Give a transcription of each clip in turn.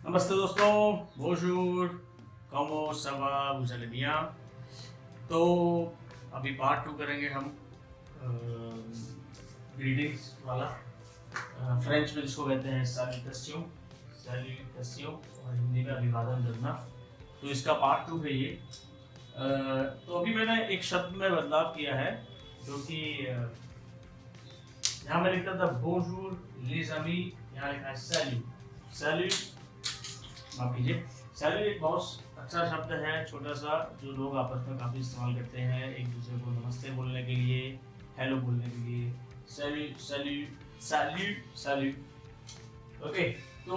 नमस्ते दोस्तों, bonjour, comment ça va, vous allez bien? तो अभी पार्ट 2 करेंगे हम ग्रीटिंग्स वाला। फ्रेंच में जिसको कहते हैं सैल्यूटेशन, सैल्यूटेशन और हिंदी में अभिवादन करना। तो इसका पार्ट 2 है ये। तो अभी मैंने एक शब्द में बदलाव किया है, जो कि यहाँ मैं लिखता था bonjour les amis, यहाँ लिखा है सैल्यूट। सैल्यूट, माफ कीजिए, सैल्यूट एक बहुत अच्छा शब्द है, छोटा सा, जो लोग आपस में काफ़ी इस्तेमाल करते हैं एक दूसरे को नमस्ते बोलने के लिए, हेलो बोलने के लिए। Salute salute salute salute. Okay, तो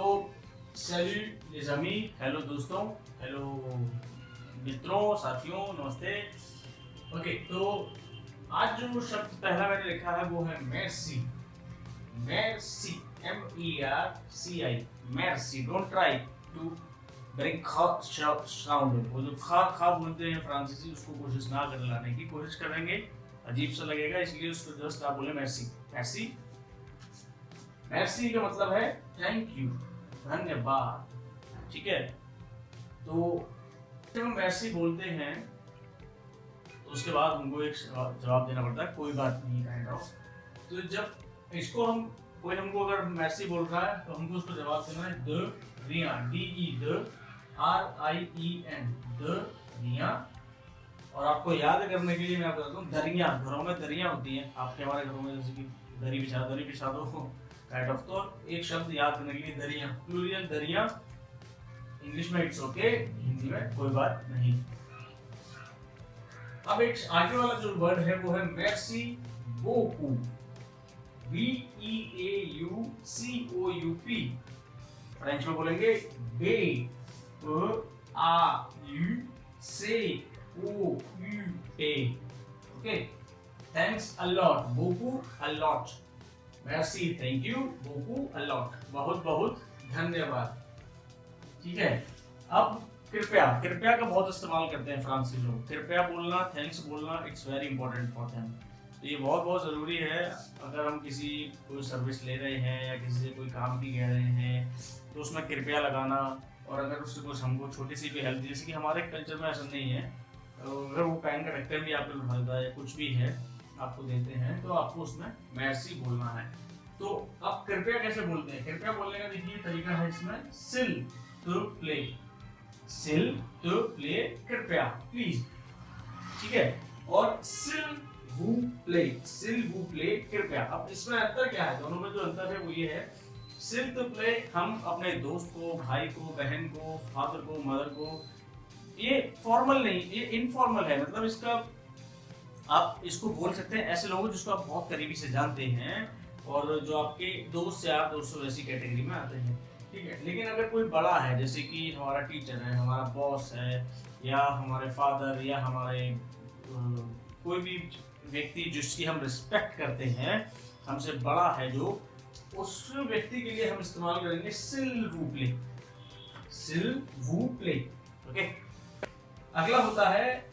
सैल्यूट les amis, हेलो दोस्तों, हेलो मित्रों, साथियों, नमस्ते। ओके, तो आज जो शब्द पहला मैंने लिखा है वो है merci. Merci, MERCI, merci. Don't try to break ख साउंड। वो जो खा बोलते हैं फ्रांसीसी, उसको कोशिश ना कर लाने की। कोशिश करेंगे अजीब सा लगेगा, इसलिए उसको जस्ट आप बोले मेर्सी। मेर्सी, मेर्सी का मतलब है थैंक यू, धन्यवाद। ठीक है, तो जब हम मेर्सी बोलते हैं तो उसके बाद हमको एक जवाब देना पड़ता है, कोई बात नहीं, काइंड ऑफ। तो जब इसको हम, कोई हमको अगर मेर्सी बोल रहा है तो हमको उसको जवाब देना है द रिया, DE, द RIEN, द रिया। और आपको याद करने के लिए मैं आपको बताता हूँ, दरिया, घरों में दरिया होती हैं, आपके हमारे घरों में, जैसे कि दरी बिछा दो काइंड ऑफ। तो एक शब्द याद करने के लिए दरिया, प्लूरियल दरिया। इंग्लिश में इट्स ओके, हिंदी में कोई बात नहीं। अब एक आगे वाला जो वर्ड है वो है मेर्सी बोकू, BEAUCOUP। फ्रेंच में बोलेंगे बे, AUCOUP। Okay, thanks a lot, बोकू a lot. Mercy, thank you, बोकू a lot, बहुत बहुत धन्यवाद। ठीक है, अब कृपया, कृपया का बहुत इस्तेमाल करते हैं फ्रांसीसी लोग। कृपया बोलना, थैंक्स बोलना, it's very important for them. तो ये बहुत बहुत ज़रूरी है। अगर हम किसी कोई सर्विस ले रहे हैं या किसी से कोई काम भी कह रहे हैं तो उसमें कृपया लगाना। और अगर उससे कुछ हमको छोटी सी भी हेल्प, जैसे कि हमारे कल्चर में ऐसा नहीं है, तो अगर वो पेन का ढक्कन भी आपको उठाता है, कुछ भी है आपको देते हैं, तो आपको उसमें मेर्सी बोलना है। तो अब कृपया कैसे बोलते हैं? कृपया बोलने का देखिए तरीका है इसमें, सिल टू प्ले, सिल टू प्ले, कृपया, प्लीज। ठीक है, और सिल वू प्ले, सिल वू प्ले, कृपया। अब इसमें अंतर क्या है? दोनों में जो अंतर है वो ये है, सिल टू प्ले हम अपने दोस्त को, भाई को, बहन को, फादर को, मदर को, ये फॉर्मल नहीं, ये इनफॉर्मल है। मतलब इसका आप इसको बोल सकते हैं ऐसे लोगों जिसको आप बहुत करीबी से जानते हैं और जो आपके दोस्त या दोस्तों वैसी कैटेगरी में आते हैं। ठीक है, लेकिन अगर कोई बड़ा है, जैसे कि हमारा टीचर है, हमारा बॉस है, या हमारे फादर, या हमारे कोई भी व्यक्ति जिसकी हम रिस्पेक्ट करते हैं, हमसे बड़ा है जो, उस व्यक्ति के लिए हम इस्तेमाल करेंगे सिल वू प्ले, सिल वू प्ले। ओके, अगला होता है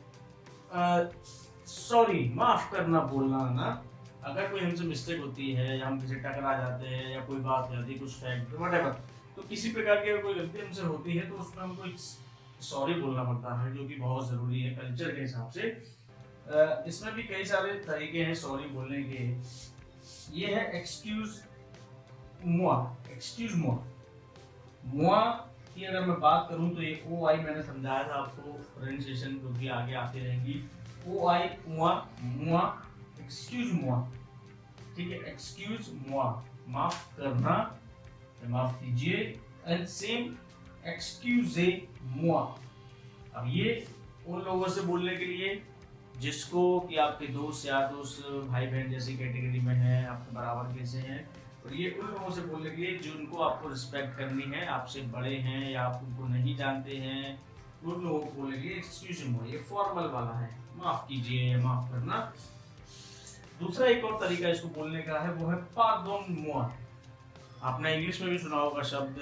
सॉरी, माफ करना बोलना ना। अगर कोई हमसे मिस्टेक होती है या हम किसी टकरा जाते हैं या कोई बात हो जाती है, कुछ फैक्ट व्हाटएवर, तो किसी प्रकार की अगर कोई गलती हमसे होती है तो उसमें हमको सॉरी बोलना पड़ता है, जो कि बहुत ज़रूरी है कल्चर के हिसाब से। इसमें भी कई सारे तरीके हैं सॉरी बोलने के। ये है एक्सक्यूज मुआ, एक्सक्यूज मुआ। मुआ की अगर मैं बात करूं तो ये OI मैंने समझाया था आपको, प्रोनाउंसिएशन क्योंकि आगे आती रहेंगी। OI, मुआ, मुआ, एक्सक्यूज मुआ। ठीक है, एक्सक्यूज मुआ, माफ करना, माफ कीजिए। एंड सेम एक्सक्यूजे मुआ। अब ये उन लोगों से बोलने के लिए जिसको कि आपके दोस्त या दोस्त, भाई बहन जैसी कैटेगरी में है, आपके बराबर के से हैं। और ये उन लोगों से बोलने के लिए जिनको आपको रिस्पेक्ट करनी है, आपसे बड़े हैं या आप उनको नहीं जानते हैं, उन लोगों को बोलने के लिए एक्सक्यूज मुआ, ये फॉर्मल वाला है, माफ कीजिए, माफ करना। दूसरा एक और तरीका इसको बोलने का है, वो है पार्डोन मुआ। आपने इंग्लिश में भी सुना होगा शब्द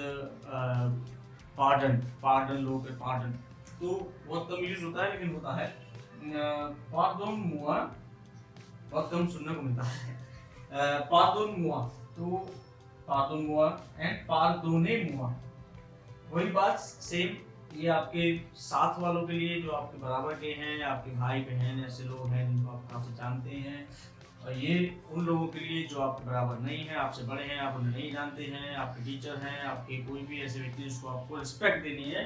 पार्डन, पार्डन लोग, पार्डन, तो बहुत कम यूज होता है लेकिन होता है। पार्डोन मुआ बहुत कम सुनने को मिलता है। पार्डोन मुआ, तो पार्डोन मुआ एंड पार्डोने मुआ। वही बात सेम ये आपके साथ वालों के लिए जो आपके बराबर के हैं, आपके भाई बहन ऐसे लोग हैं जिनको आप काफी जानते हैं, और ये उन लोगों के लिए जो आपके बराबर नहीं है, आपसे बड़े हैं, आप उन्हें नहीं जानते हैं, आपके टीचर हैं, आपके कोई भी ऐसे व्यक्ति जिसको आपको रिस्पेक्ट देनी है,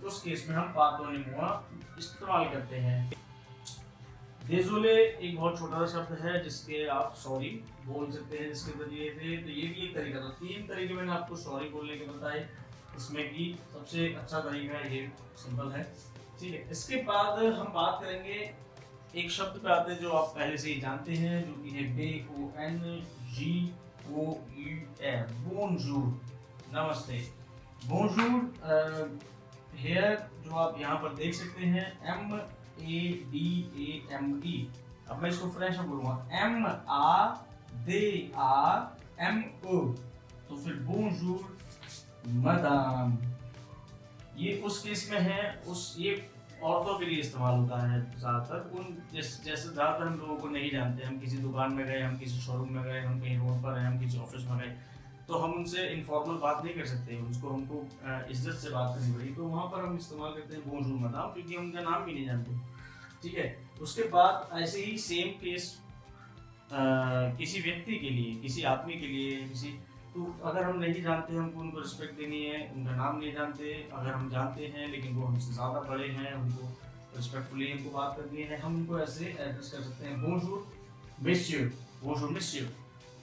उस केस में हम पातोनिमुआ इस्तेमाल करते हैं। देजोले एक बहुत छोटा सा शब्द है जिसके आप सॉरी बोल सकते हैं जिसके जरिए से, तो ये भी एक तरीका था। 3 तरीके मैंने आपको सॉरी बोलने के बताए, इसमें कि सबसे अच्छा तरीका ये सिंपल है, ठीक है। इसके बाद हम बात करेंगे एक शब्द पे आते हैं जो आप पहले से ही जानते हैं, जो कि है BONJOUR, बोनजूर, नमस्ते। बोनजूर हेयर जो आप यहाँ पर देख सकते हैं MADAME, अब मैं इसको फ्रेंच में बोलूंगा MADAME, तो फिर बोनजूर मदाम, ये उस केस में है, ये औरतों के लिए इस्तेमाल होता है ज़्यादातर। जैसे ज़्यादातर हम लोगों को नहीं जानते, हम किसी दुकान में गए, हम किसी शोरूम में गए, हम कहीं रोड पर हैं, हम किसी ऑफिस में गए, तो हम उनसे इनफॉर्मल बात नहीं कर सकते, हमको इज्जत से बात करनी पड़ेगी, तो वहाँ पर हम इस्तेमाल करते हैं बोनजूर मदाम, क्योंकि हम उनका नाम भी नहीं जानते, ठीक है। उसके बाद ऐसे ही सेम केस किसी व्यक्ति के लिए, किसी आदमी के लिए, किसी, तो अगर हम नहीं जानते, हमको उनको रिस्पेक्ट देनी है, उनका नाम नहीं जानते, अगर हम जानते हैं लेकिन वो हमसे ज़्यादा बड़े हैं, उनको रिस्पेक्टफुली हमको बात करनी है, हम उनको ऐसे एड्रेस कर सकते हैं बोनजूर मिस्टर, बोनजूर मिस्टर,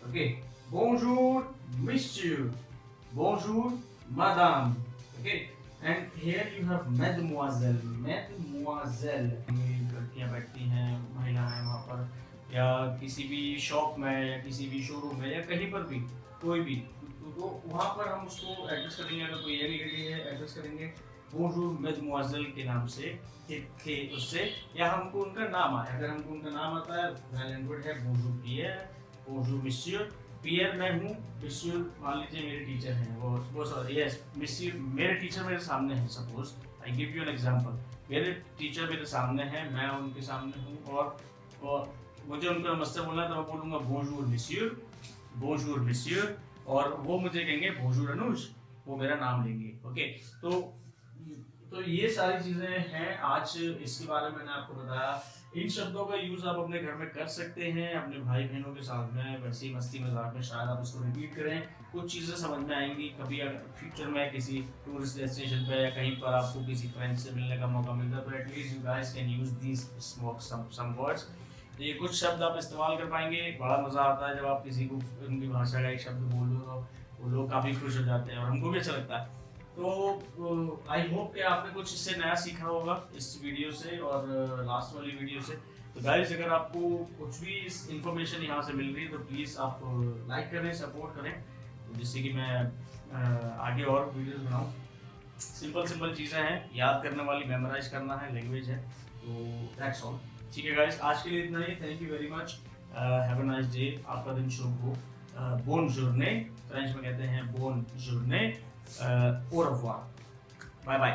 ओके, बोनजूर मिस्टर, बोनजूर madam, okay. And here you have मैडमोइसेल, मैडमोइसेल, लड़कियां बैठती हैं, महिला हैं वहाँ पर, या किसी भी शॉप में, या किसी भी शोरूम में, या कहीं पर भी, कोई भी, तो वहाँ पर हम उसको एड्रेस करेंगे। अगर कोई यंग लेडी है, एड्रेस करेंगे बोनजूर मैडमोइसेल के नाम से, थे उससे, या हमको उनका नाम आए, अगर हमको उनका नाम आता है वेल एंड गुड है, बोनजूर पियर, बोनजूर मिस्टर, पियर मैं हूँ, मिस्टर मान लीजिए मेरे टीचर हैं, वो सॉरी यस मिस्टर, मेरे टीचर मेरे सामने हैं, suppose I give you an example, मेरे टीचर मेरे सामने हैं, मैं उनके सामने हूँ, और मुझे उनको नमस्ते बोलना है, तो मैं बोलूँगा बोनजूर मिस्टर, बोनजूर मिस्टर, और वो मुझे कहेंगे बोनजूर अनुज, वो मेरा नाम लेंगे, ओके। तो ये सारी चीजें हैं आज, इसके बारे में मैंने आपको बताया। इन शब्दों का यूज आप अपने घर में कर सकते हैं, अपने भाई बहनों के साथ में, वैसे ही मस्ती मजाक में शायद आप इसको रिपीट करें, कुछ चीज़ें समझ में आएंगी। कभी अगर फ्यूचर में किसी टूरिस्ट डेस्टिनेशन पे या कहीं पर आपको किसी फ्रेंड से मिलने का मौका मिलता है, तो at least you guys can use these some words. तो ये कुछ शब्द आप इस्तेमाल कर पाएंगे। बड़ा मज़ा आता है जब आप किसी को उनकी भाषा का एक शब्द बोल दो, तो वो लोग काफ़ी खुश हो जाते हैं और हमको भी अच्छा लगता है। तो आई होप कि आपने कुछ इससे नया सीखा होगा इस वीडियो से और लास्ट वाली वीडियो से। तो गाइस, अगर आपको कुछ भी इस इन्फॉर्मेशन यहाँ से मिल रही है तो प्लीज़ आप लाइक करें, सपोर्ट करें, तो जिससे कि मैं आगे और वीडियोस बनाऊँ। सिंपल चीज़ें हैं, याद करने वाली, मेमोराइज करना है, लैंग्वेज है, तो दैट्स ऑल। ठीक है गाइस, आज के लिए इतना ही। Thank you very much, have a nice day, आपका दिन शुभ हो। बोन जूर्ने, फ्रेंच में कहते हैं बोन जूर्ने, au revoir, बाय बाय।